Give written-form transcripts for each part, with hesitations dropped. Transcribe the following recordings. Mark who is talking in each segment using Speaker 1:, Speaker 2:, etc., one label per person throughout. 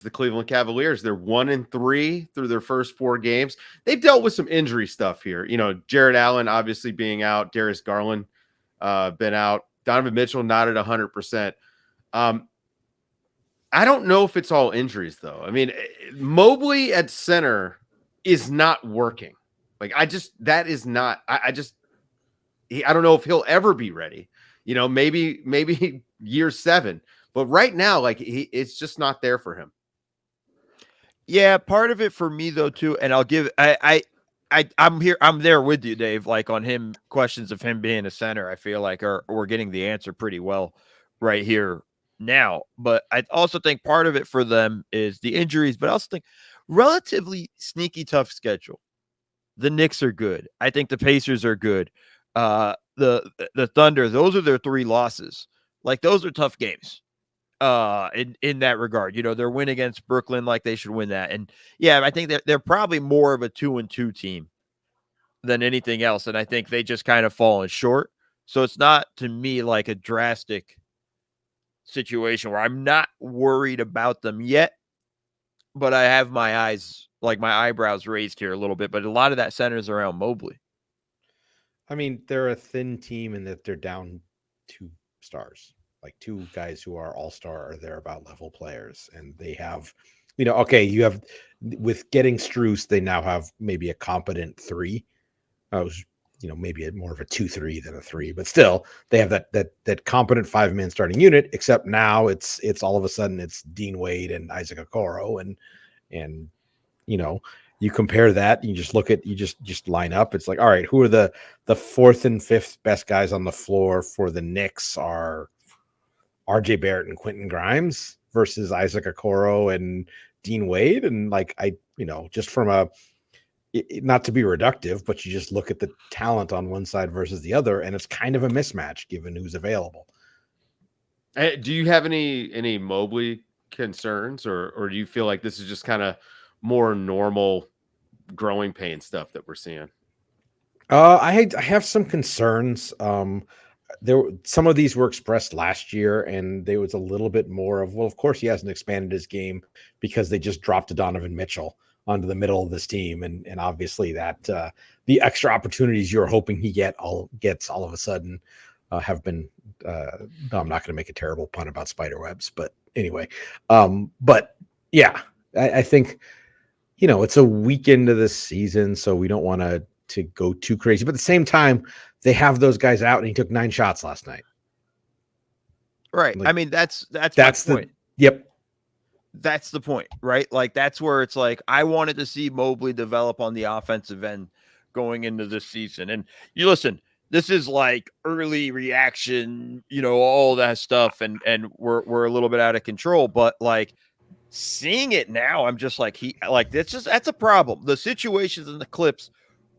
Speaker 1: the Cleveland Cavaliers. They're 1-3 through their first 4 games. They've dealt with some injury stuff here. Jared Allen obviously being out, Darius Garland been out, Donovan Mitchell not at 100%. I don't know if it's all injuries though. I mean, Mobley at center is not working. Like I don't know if he'll ever be ready. Maybe year 7, but right now, like it's just not there for him.
Speaker 2: Yeah, part of it for me though too, and I'm there with you, Dave. Like on him, questions of him being a center, I feel like we're getting the answer pretty well right here now. But I also think part of it for them is the injuries, but I also think relatively sneaky tough schedule. The Knicks are good. I think the Pacers are good. The Thunder, those are their 3 losses. Like those are tough games. In that regard, their win against Brooklyn, like they should win that. And yeah, I think they're probably more of a 2-2 team than anything else. And I think they just kind of fallen short. So it's not to me like a drastic situation where I'm not worried about them yet, but I have my eyebrows raised here a little bit, but a lot of that centers around Mobley.
Speaker 3: I mean, they're a thin team in that they're down 2 stars. Like 2 guys who are all-star or thereabout level players. And they have, you have with getting Strus, they now have maybe a competent 3. Maybe more of a 2-3 than a 3, but still they have that competent 5-man starting unit, except now it's all of a sudden it's Dean Wade and Isaac Okoro. And you compare that, you just line up. It's like, all right, who are the 4th and 5th best guys on the floor for the Knicks are RJ Barrett and Quentin Grimes versus Isaac Okoro and Dean Wade. And just from not to be reductive, but you just look at the talent on one side versus the other, and it's kind of a mismatch given who's available.
Speaker 1: Do you have any Mobley concerns, or do you feel like this is just kind of more normal growing pain stuff that we're seeing?
Speaker 3: I have some concerns. Some of these were expressed last year, and there was a little bit more of, well, of course he hasn't expanded his game because they just dropped Donovan Mitchell onto the middle of this team. And obviously that the extra opportunities you're hoping he gets all of a sudden have been, no, I'm not going to make a terrible pun about spider webs, but anyway. But yeah, I think, it's a week into this season, so we don't want to go too crazy, but at the same time, they have those guys out, and he took 9 shots last night.
Speaker 2: Right. I mean, that's my point.
Speaker 3: Yep.
Speaker 2: That's the point, right? Like that's where it's like, I wanted to see Mobley develop on the offensive end going into this season. And you listen, this is like early reaction, all that stuff. And we're a little bit out of control, but like seeing it now, I'm just like, that's a problem. The situations in the clips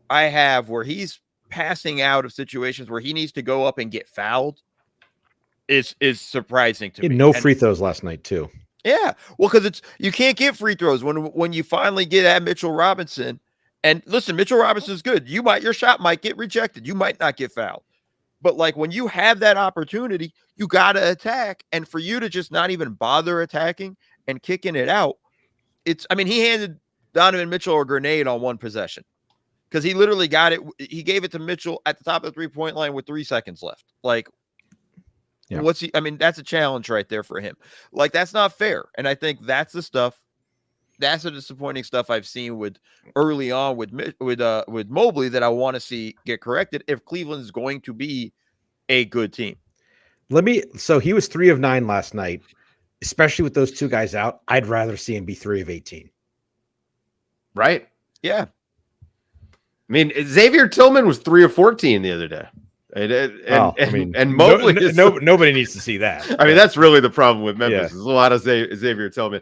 Speaker 2: I have where he's passing out of situations where he needs to go up and get fouled is surprising to me.
Speaker 3: No free throws last night too.
Speaker 2: Yeah, well, because you can't get free throws when you finally get at Mitchell Robinson. And listen, Mitchell Robinson's good. Your shot might get rejected. You might not get fouled. But like when you have that opportunity, you got to attack. And for you to just not even bother attacking and kicking it out, he handed Donovan Mitchell a grenade on one possession because he literally got it. He gave it to Mitchell at the top of the 3-point line with 3 seconds left. Like, yeah. That's a challenge right there for him. Like, that's not fair. And I think that's the disappointing stuff I've seen with early on with Mobley that I want to see get corrected if Cleveland is going to be a good team.
Speaker 3: So he was 3 of 9 last night, especially with those 2 guys out. I'd rather see him be 3 of 18.
Speaker 1: Right.
Speaker 2: Yeah.
Speaker 1: I mean, Xavier Tillman was 3 of 14 the other day. And Mobley
Speaker 3: nobody needs to see that.
Speaker 1: I mean, that's really the problem with Memphis. There's a lot of Xavier Tillman.